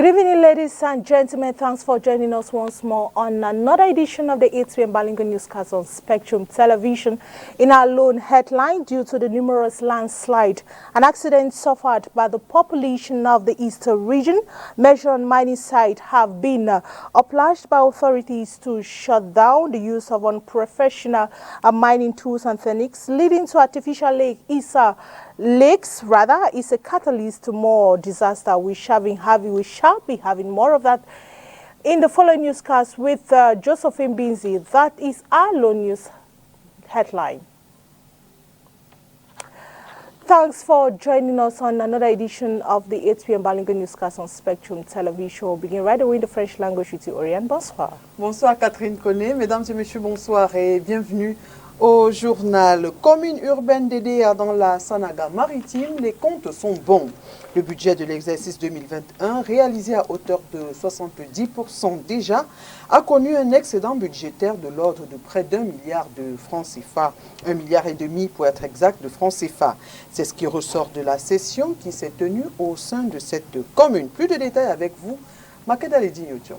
Good evening, ladies and gentlemen. Thanks for joining us once more on another edition of the 8 p.m. Bilingue newscast on Spectrum Television. In our lone headline, due to the numerous landslide, an accident suffered by the population of the eastern region, measures on mining site have been obliged by authorities to shut down the use of unprofessional mining tools and techniques, leading to artificial lakes is a catalyst to more disaster. We shall be having more of that in the following newscast with Josephine Binzi. That is our lone news headline. Thanks for joining us on another edition of the 8 p.m. Bilingue newscast on Spectrum Television. We'll begin right away in the French language with you, Oriane. Bonsoir. Bonsoir Catherine Koné. Mesdames et messieurs, bonsoir et bienvenue au journal. Commune urbaine d'Edea dans la Sanaga maritime, les comptes sont bons. Le budget de l'exercice 2021, réalisé à hauteur de 70% déjà, a connu un excédent budgétaire de l'ordre de près d'1 milliard de francs CFA, 1,5 milliard pour être exact de francs CFA. C'est ce qui ressort de la session qui s'est tenue au sein de cette commune. Plus de détails avec vous, Makeda Ledinyotion.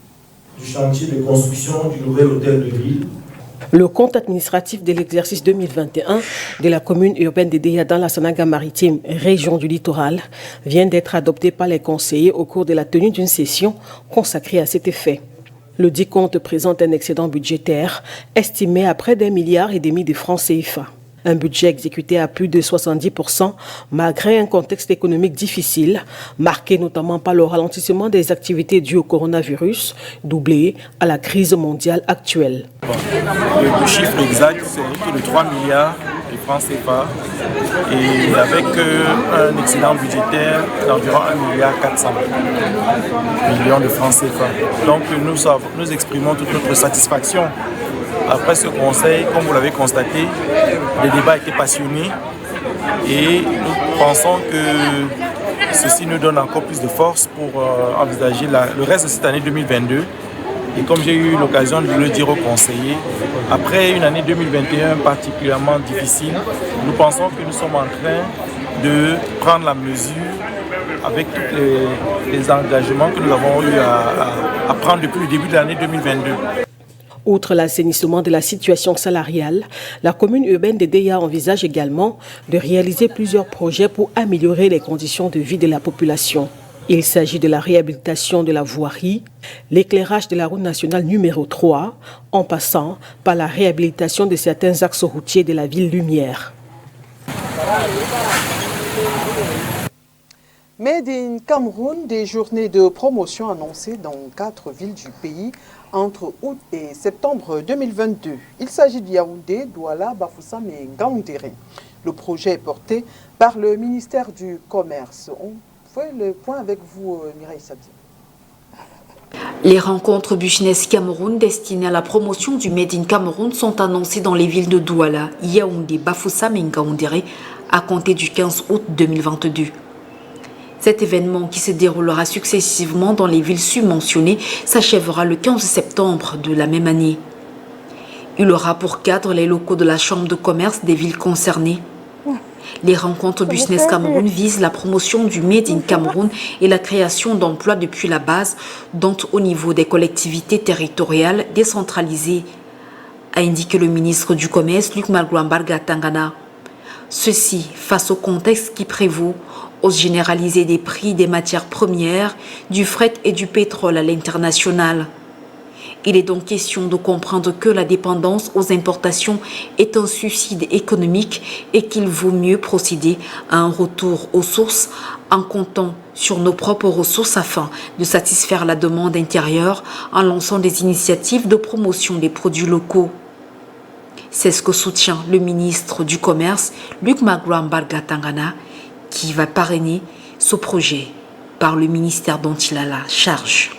Du chantier de construction du nouvel hôtel de ville. Le compte administratif de l'exercice 2021 de la commune urbaine d'Edea dans la Sanaga maritime, région du littoral, vient d'être adopté par les conseillers au cours de la tenue d'une session consacrée à cet effet. Le dit compte présente un excédent budgétaire estimé à près d'1,5 milliard de francs CFA. Un budget exécuté à plus de 70% malgré un contexte économique difficile, marqué notamment par le ralentissement des activités dues au coronavirus, doublé à la crise mondiale actuelle. Le chiffre exact, c'est de 3 milliards de francs CFA et avec un excédent budgétaire d'environ 1,4 milliard de francs CFA. Donc nous exprimons toute notre satisfaction. Après ce conseil, comme vous l'avez constaté, les débats étaient passionnés et nous pensons que ceci nous donne encore plus de force pour envisager le reste de cette année 2022. Et comme j'ai eu l'occasion de le dire aux conseillers, après une année 2021 particulièrement difficile, nous pensons que nous sommes en train de prendre la mesure avec tous les engagements que nous avons eu à prendre depuis le début de l'année 2022. Outre l'assainissement de la situation salariale, la commune urbaine d'Edea envisage également de réaliser plusieurs projets pour améliorer les conditions de vie de la population. Il s'agit de la réhabilitation de la voirie, l'éclairage de la route nationale numéro 3, en passant par la réhabilitation de certains axes routiers de la ville Lumière. Made in Cameroun, des journées de promotion annoncées dans 4 villes du pays entre août et septembre 2022. Il s'agit de Yaoundé, Douala, Bafoussam et Ngaoundéré. Le projet est porté par le ministère du Commerce. On fait le point avec vous, Mireille Sabdi. Les rencontres Business Cameroun destinées à la promotion du Made in Cameroun sont annoncées dans les villes de Douala, Yaoundé, Bafoussam et Ngaoundéré à compter du 15 août 2022. Cet événement, qui se déroulera successivement dans les villes submentionnées, s'achèvera le 15 septembre de la même année. Il aura pour cadre les locaux de la Chambre de commerce des villes concernées. Les rencontres Business Cameroun visent la promotion du Made in Cameroun et la création d'emplois depuis la base, dont au niveau des collectivités territoriales décentralisées, a indiqué le ministre du Commerce, Luc Magouambarga Tangana. Ceci face au contexte qui prévaut, hausse généralisée des prix des matières premières, du fret et du pétrole à l'international. Il est donc question de comprendre que la dépendance aux importations est un suicide économique et qu'il vaut mieux procéder à un retour aux sources en comptant sur nos propres ressources afin de satisfaire la demande intérieure en lançant des initiatives de promotion des produits locaux. C'est ce que soutient le ministre du Commerce, Luc Magouambarga Tangana, qui va parrainer ce projet par le ministère dont il a la charge.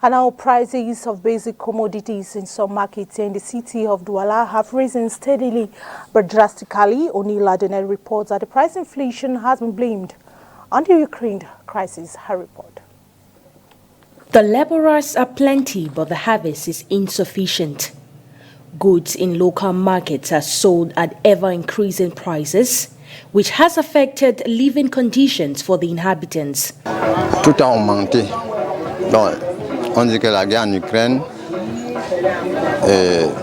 And now prices of basic commodities in some markets in the city of Douala have risen steadily but drastically. O'Neill Adenel reports that the price inflation has been blamed on the Ukraine crisis. Her report. The laborers are plenty, but the harvest is insufficient. Goods in local markets are sold at ever-increasing prices, which has affected living conditions for the inhabitants. Tout a augmenté. Donc, on dit que la guerre en Ukraine,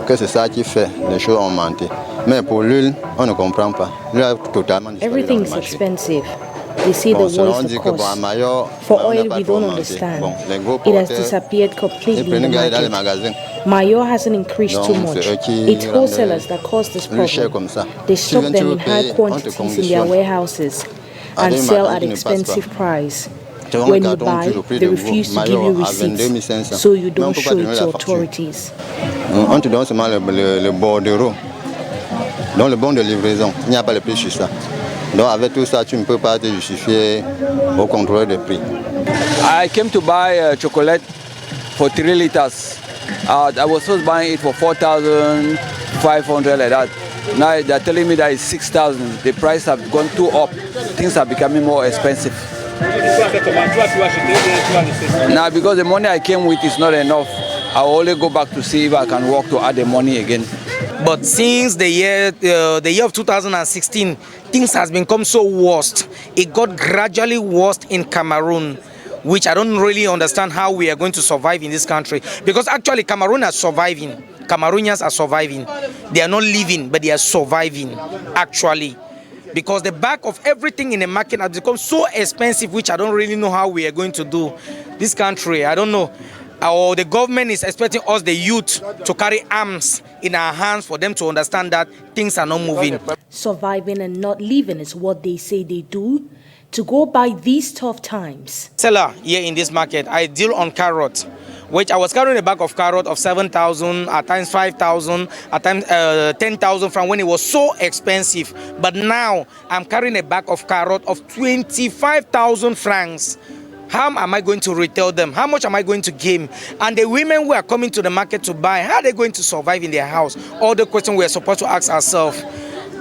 que c'est ça qui fait les choses ont augmenté. Mais pour l'huile, on ne comprend pas. L'huile a totalement disparu. Everything is expensive. They say the war is the cause. For oil, we don't understand. It has disappeared completely in the market. Mayo hasn't increased too much. It's wholesalers that cause this problem. They stock them in high quantities in their warehouses and sell at expensive price. When you buy, they refuse to give you receipts, so you don't show it to authorities. On te donne seulement le bordereau. Donc le bon de livraison, il n'y a pas le prix sur ça. Donc avec tout ça, tu ne peux pas te justifier au contrôle des prix. I came to buy chocolate for 3 liters. I was supposed to buy it for 4,500 like that. Now they're telling me that it's 6,000. The price have gone too up. Things are becoming more expensive. Now because the money I came with is not enough, I'll only go back to see if I can work to add the money again. But since the year of 2016, things has become so worst. It got gradually worse in Cameroon, which I don't really understand how we are going to survive in this country. Because actually Cameroon are surviving. Cameroonians are surviving. They are not living, but they are surviving, actually. Because the back of everything in the market has become so expensive, which I don't really know how we are going to do. This country, I don't know. Or the government is expecting us, the youth, to carry arms in our hands for them to understand that things are not moving. Surviving and not living is what they say they do to go by these tough times. Seller here in this market, I deal on carrot, which I was carrying a bag of carrot of 7,000, at times 5,000, at times 10,000 from when it was so expensive. But now I'm carrying a bag of carrot of 25,000 francs. How am I going to retail them? How much am I going to gain? And the women who are coming to the market to buy, how are they going to survive in their house? All the questions we are supposed to ask ourselves.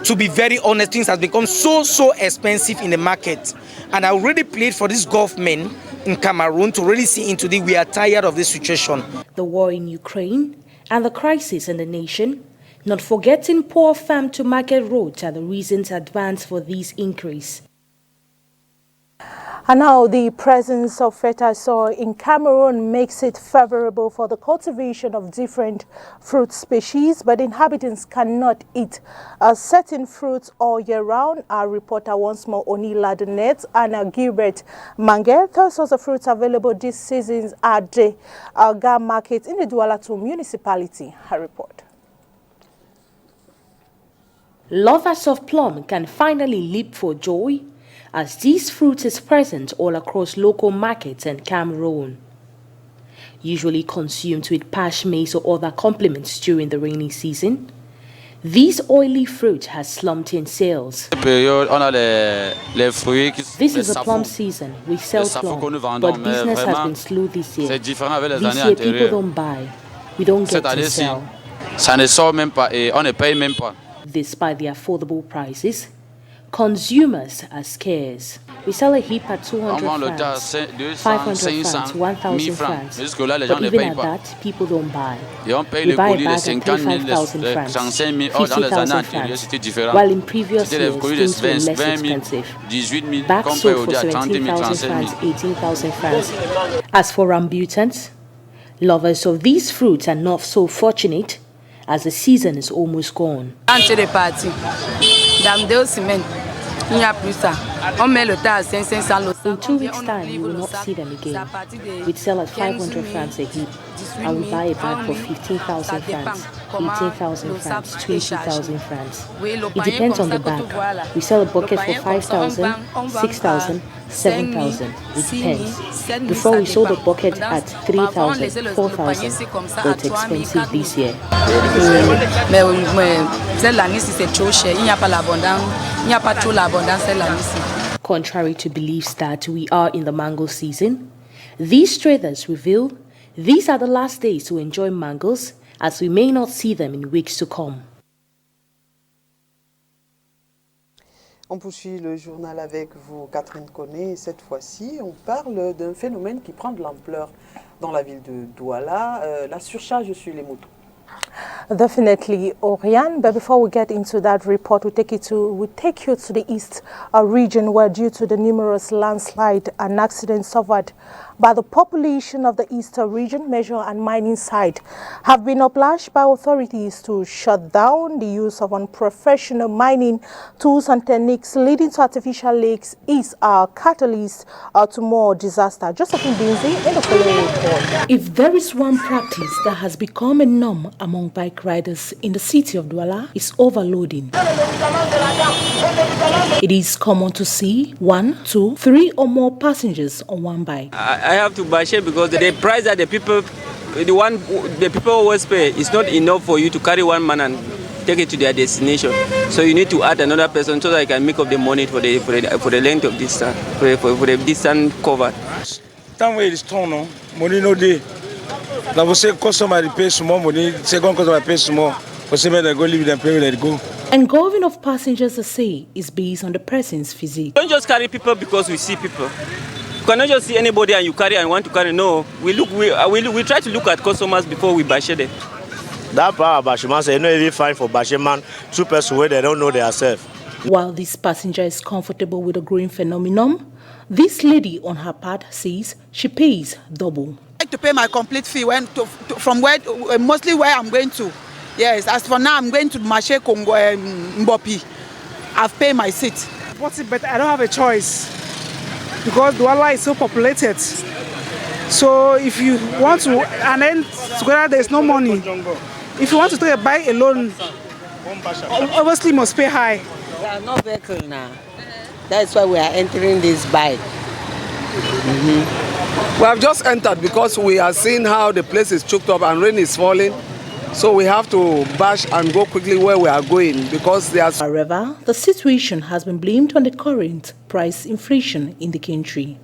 To be very honest, things have become so expensive in the market. And I already plead for this government in Cameroon to really see into this. We are tired of this situation. The war in Ukraine and the crisis in the nation, not forgetting poor farm to market roads are the reasons advanced for this increase. And now the presence of fertile soil in Cameroon makes it favorable for the cultivation of different fruit species, but inhabitants cannot eat certain fruits all year round. Our reporter once more, Oni Ladonet and Gilbert Mange tells us the fruits available this season at the Alga market in the Douala municipality. Her report. Lovers of plum can finally leap for joy as this fruit is present all across local markets in Cameroon. Usually consumed with pash maize or other complements during the rainy season, this oily fruit has slumped in sales. This is a plum season. We sell plum, but business has been slow this year. This year people don't buy. We don't get to sell. Despite the affordable prices, consumers are scarce. We sell a heap at 200 francs, 500 francs, 1,000 francs. But even at that, people don't buy. We buy a bag at 35,000 francs, 50,000 francs, while in previous years things were less expensive. Bags sold for 17,000 francs, 18,000 francs. As for rambutans, lovers of these fruits are not so fortunate as the season is almost gone. In 2 weeks' time, you will not see them again. We'd sell at 500 francs a heap, and we buy a bag for 15,000 francs, 18,000 francs, 20,000 francs. It depends on the bag. We sell a bucket for 5,000, 6,000, 7,000. It depends. Before we sold a bucket at 3,000, 4,000, but expensive this year. Contrary to beliefs that we are in the mango season, these traders reveal these are the last days to enjoy mangoes, as we may not see them in weeks to come. On poursuit le journal avec vous, Catherine Koné. Cette fois-ci, on parle d'un phénomène qui prend de l'ampleur dans la ville de Douala, la surcharge sur les motos. Definitely, Oriane. But before we get into that report, we take you to the east region, where due to the numerous landslide and accidents suffered by the population of the eastern region, measure and mining site have been obliged by authorities to shut down. The use of unprofessional mining tools and techniques leading to artificial lakes is a catalyst to more disaster. Josephine Binzi in the following report. If there is one practice that has become a norm among bike riders in the city of Douala, is overloading. It is common to see 1, 2, 3 or more passengers on one bike. I have to bash it because the price that the people always pay is not enough for you to carry one man and take it to their destination. So you need to add another person so that you can make up the money for the length of distance, for the distance covered. Time where it's torn, no money no day. Now we say customer pay some more money, second customer pay some more. We say they go leave them pay, let it go. And going of passengers, say, is based on the person's physique. Don't just carry people because we see people. You cannot just see anybody and you carry and want to carry. No, we try to look at customers before we bash them. That part of bashman say no even fine for bashman 2 persons where they don't know themselves. While this passenger is comfortable with the growing phenomenon, this lady on her part says she pays double. I like to pay my complete fee from where mostly where I'm going to. Yes, as for now I'm going to Marché Congo Mbopi. I've paid my seat. What's it, but I don't have a choice because Douala is so populated. So if you want to, and then together there's no money. If you want to take a bike alone, obviously must pay high. There are no vehicle now. That's why we are entering this bike. We have just entered because we are seeing how the place is choked up and rain is falling. So we have to bash and go quickly where we are going because there's... However, the situation has been blamed on the current price inflation in the country.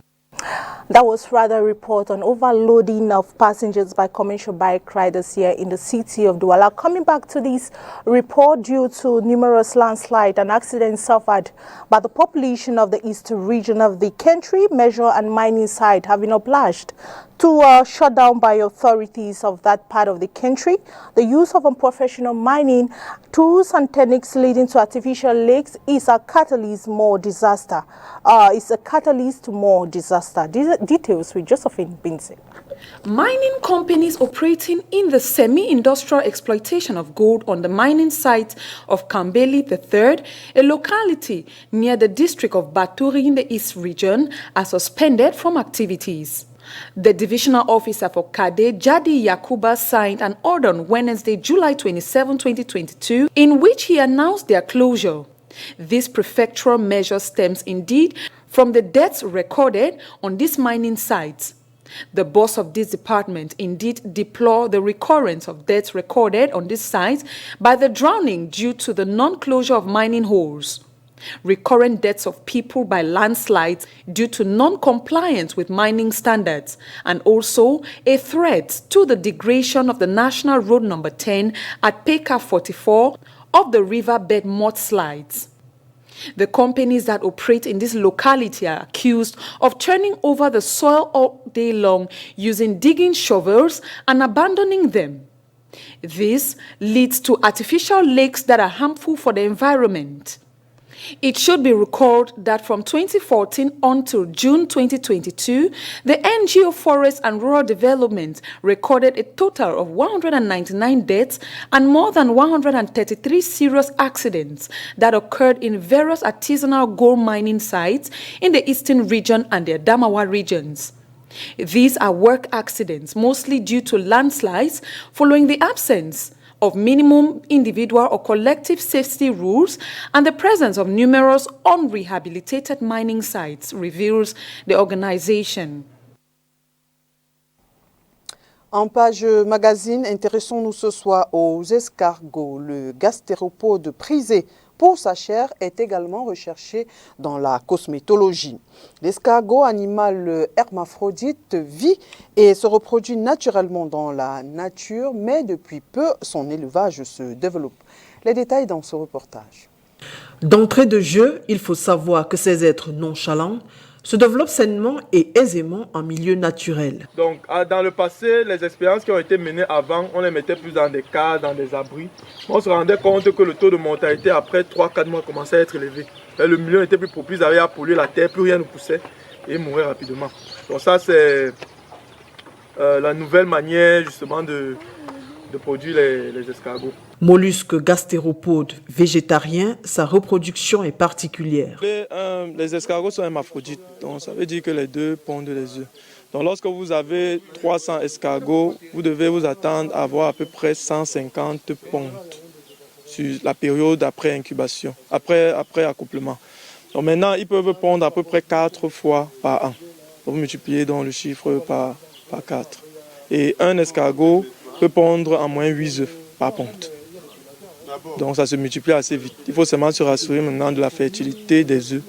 That was rather a report on overloading of passengers by commercial bike riders here in the city of Douala. Coming back to this report, due to numerous landslides and accidents suffered by the population of the eastern region of the country, measure and mining site have been obliged to shut down by authorities of that part of the country. The use of unprofessional mining tools and techniques leading to artificial lakes is a catalyst more disaster. It's a catalyst to more disaster. These details with Josephine Binzi. Mining companies operating in the semi-industrial exploitation of gold on the mining site of Kambeli III, a locality near the district of Baturi in the East region, are suspended from activities. The divisional officer for Kade, Jadi Yakuba, signed an order on Wednesday, July 27, 2022, in which he announced their closure. This prefectural measure stems indeed from the deaths recorded on these mining sites. The boss of this department indeed deplored the recurrence of deaths recorded on these sites by the drowning due to the non-closure of mining holes. Recurrent deaths of people by landslides due to non-compliance with mining standards, and also a threat to the degradation of the National Road Number 10 at Peka 44 of the riverbed mudslides. The companies that operate in this locality are accused of turning over the soil all day long using digging shovels and abandoning them. This leads to artificial lakes that are harmful for the environment. It should be recalled that from 2014 until June 2022, the NGO Forest and Rural Development recorded a total of 199 deaths and more than 133 serious accidents that occurred in various artisanal gold mining sites in the eastern region and the Adamawa regions. These are work accidents, mostly due to landslides following the absence of minimum individual or collective safety rules and the presence of numerous unrehabilitated mining sites, reveals the organization. En page magazine, intéressons-nous ce soir aux escargots. Le gastéropode prisé pour sa chair est également recherché dans la cosmétologie. L'escargot, animal hermaphrodite, vit et se reproduit naturellement dans la nature, mais depuis peu, son élevage se développe. Les détails dans ce reportage. D'entrée de jeu, il faut savoir que ces êtres nonchalants se développent sainement et aisément en milieu naturel. Donc, dans le passé, les expériences qui ont été menées avant, on les mettait plus dans des cases, dans des abris. On se rendait compte que le taux de mortalité après 3-4 mois commençait à être élevé. Et le milieu n'était plus propice à polluer la terre, plus rien ne poussait et mourait rapidement. Donc ça, c'est la nouvelle manière justement de produire les escargots. Mollusque gastéropode végétarien, sa reproduction est particulière. Les escargots sont hermaphrodites, donc ça veut dire que les deux pondent les œufs. Donc lorsque vous avez 300 escargots, vous devez vous attendre à avoir à peu près 150 pontes sur la période après incubation, après accouplement. Donc maintenant, ils peuvent pondre à peu près 4 fois par an. Donc vous multipliez donc le chiffre par 4. Et un escargot peut pondre en moins 8 œufs par ponte. Donc ça se multiplie assez vite. Il faut seulement se rassurer maintenant de la fertilité des œufs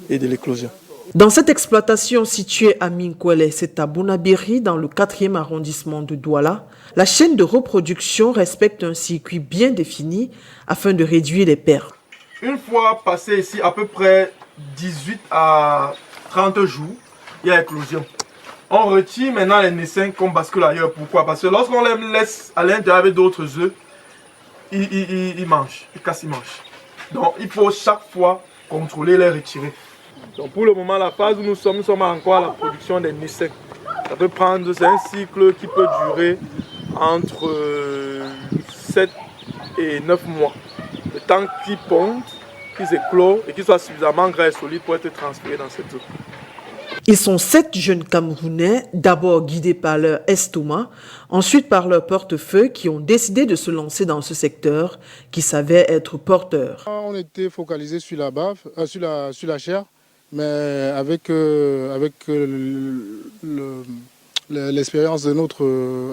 et de l'éclosion. Dans cette exploitation située à Minkwele, c'est à Bonabiri, dans le 4e arrondissement de Douala, la chaîne de reproduction respecte un circuit bien défini afin de réduire les pertes. Une fois passé ici à peu près 18 à 30 jours, il y a éclosion. On retire maintenant les naissins qu'on bascule ailleurs. Pourquoi? Parce que lorsqu'on les laisse à l'intérieur avec d'autres œufs, ils mangent, ils cassent, ils mangent. Donc il faut chaque fois contrôler les retirer. Donc pour le moment, la phase où nous sommes encore à la production des naissins. Ça peut prendre, c'est un cycle qui peut durer entre 7 et 9 mois. Le temps qu'ils pondent, qu'ils éclosent et qu'ils soient suffisamment gras et solides pour être transférés dans cette eau. Ils sont 7 jeunes Camerounais, d'abord guidés par leur estomac, ensuite par leur portefeuille, qui ont décidé de se lancer dans ce secteur qui s'avère être porteur. On était focalisé sur la bave, sur la chair, mais avec l'expérience de notre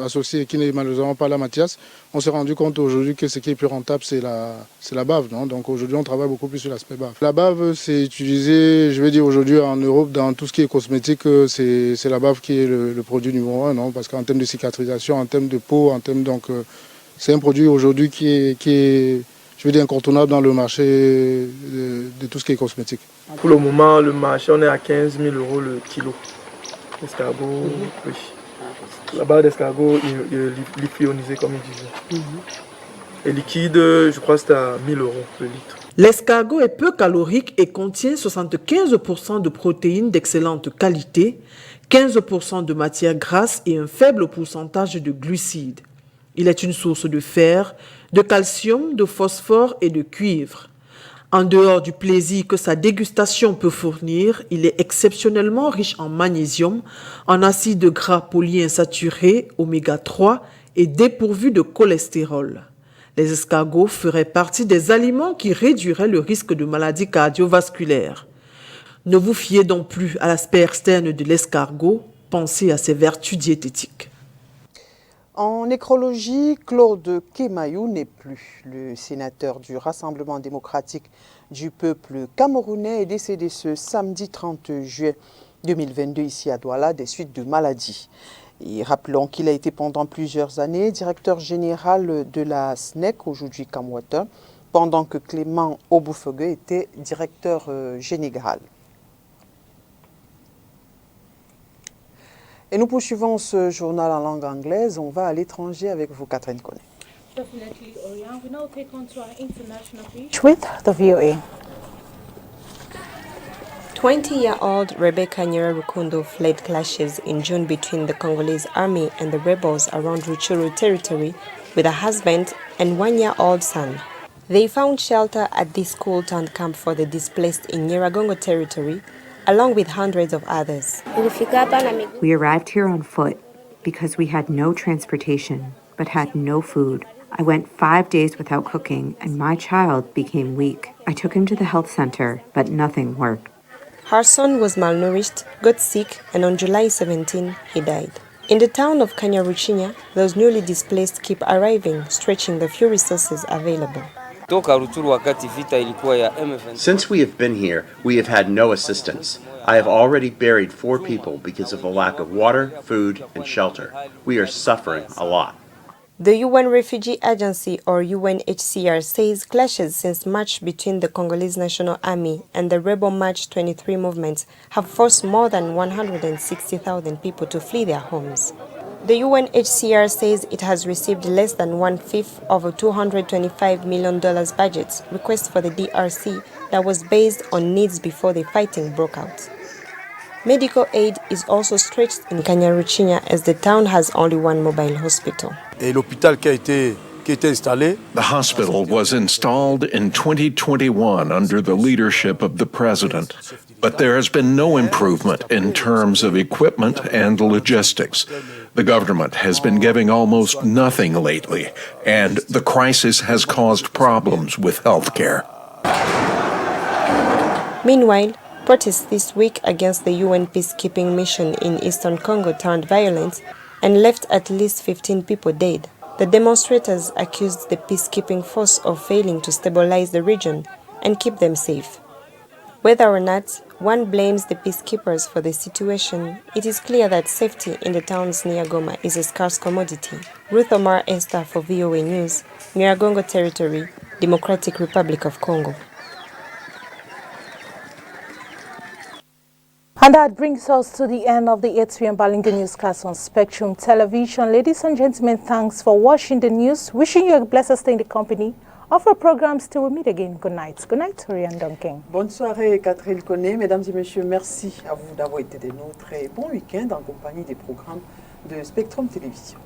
associé qui n'est malheureusement pas là, Mathias, on s'est rendu compte aujourd'hui que ce qui est plus rentable, c'est la bave. Non? Donc aujourd'hui, on travaille beaucoup plus sur l'aspect bave. La bave, c'est utilisé, je vais dire aujourd'hui en Europe, dans tout ce qui est cosmétique, c'est la bave qui est le produit numéro 1, non? Parce qu'en termes de cicatrisation, en termes de peau, c'est un produit aujourd'hui qui est, je veux dire, incontournable dans le marché de tout ce qui est cosmétique. Pour le moment, le marché, on est à 15 000 € le kilo. Escargot, oui. La barre d'escargot lithianisée comme ils disaient. Et liquide, je crois que c'était à 1 000 € le litre. L'escargot est peu calorique et contient 75% de protéines d'excellente qualité, 15% de matières grasses et un faible pourcentage de glucides. Il est une source de fer, de calcium, de phosphore et de cuivre. En dehors du plaisir que sa dégustation peut fournir, il est exceptionnellement riche en magnésium, en acides gras polyinsaturés, oméga 3 et dépourvu de cholestérol. Les escargots feraient partie des aliments qui réduiraient le risque de maladies cardiovasculaires. Ne vous fiez donc plus à l'aspect externe de l'escargot, pensez à ses vertus diététiques. En nécrologie, Claude Kemayou n'est plus. Le sénateur du Rassemblement démocratique du peuple camerounais est décédé ce samedi 30 juillet 2022 ici à Douala des suites de maladie. Et rappelons qu'il a été pendant plusieurs années directeur général de la SNEC, aujourd'hui Kamwata, pendant que Clément Oboufegue était directeur général. Et nous poursuivons ce journal en langue anglaise. On va à l'étranger avec vous, Catherine Koné. With the VOA. 20-year-old Rebecca Nyirarukundo fled clashes in June between the Congolese army and the rebels around Ruchuru territory with a husband and 1-year-old son. They found shelter at this school-turned camp for the displaced in Nyiragongo territory, along with hundreds of others. We arrived here on foot because we had no transportation, but had no food. I went 5 days without cooking, and my child became weak. I took him to the health center, but nothing worked. Her son was malnourished, got sick, and on July 17, he died. In the town of Kanyaruchinya, those newly displaced keep arriving, stretching the few resources available. Since we have been here, we have had no assistance. I have already buried 4 people because of the lack of water, food, and shelter. We are suffering a lot. The UN Refugee Agency, or UNHCR, says clashes since March between the Congolese National Army and the rebel March 23 movement have forced more than 160,000 people to flee their homes. The UNHCR says it has received less than one-fifth of a $225 million budget request for the DRC that was based on needs before the fighting broke out. Medical aid is also stretched in Kanyaruchinya as the town has only one mobile hospital. The hospital was installed in 2021 under the leadership of the president, but there has been no improvement in terms of equipment and logistics. The government has been giving almost nothing lately, and the crisis has caused problems with healthcare. Meanwhile, protests this week against the UN peacekeeping mission in eastern Congo turned violent and left at least 15 people dead. The demonstrators accused the peacekeeping force of failing to stabilize the region and keep them safe. Whether or not one blames the peacekeepers for the situation, it is clear that safety in the towns near Goma is a scarce commodity. Ruth Omar Esther for VOA News, Nyiragongo Territory, Democratic Republic of Congo. And that brings us to the end of the 8 p.m. Bilingue newscast on Spectrum Television. Ladies and gentlemen, thanks for watching the news. Wishing you a blessed stay in the company of our programs till we meet again. Good night. Good night, Torian Duncan. Bonne soirée, Catherine Koné. Mesdames et messieurs, merci à vous d'avoir été des nôtres et bon week-end en compagnie des programmes de Spectrum Télévision.